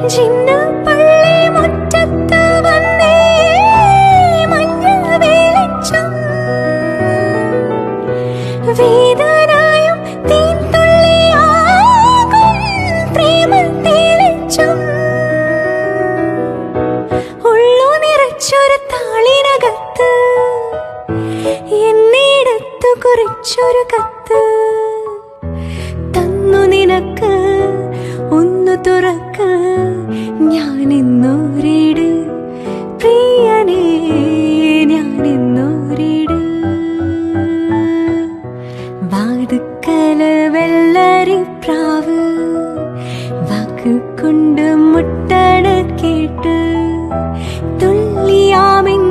ചിന്നപ്പള്ളി മുറ്റത്ത് വന്നേ മഞ്ഞ വെളിച്ചം വേദനായും തീൻതുള്ളിയാകും പ്രേമ തെളിച്ചം ഉള്ളു നിറച്ചൊരു താളിനകത്ത് എന്നിടത്തു കുറിച്ചൊരു കത്ത് തന്നു നിനക്ക് ഒന്നു തുറക്ക് ഞാനിന്നോരിട് പ്രിയനേ ഞാനിന്നോരിട് വാതുക്കല വെള്ളരിപ്രാവ് വാക്ക് കൊണ്ട് മുട്ടണ കേട്ട് തുള്ളിയാമെങ്കിൽ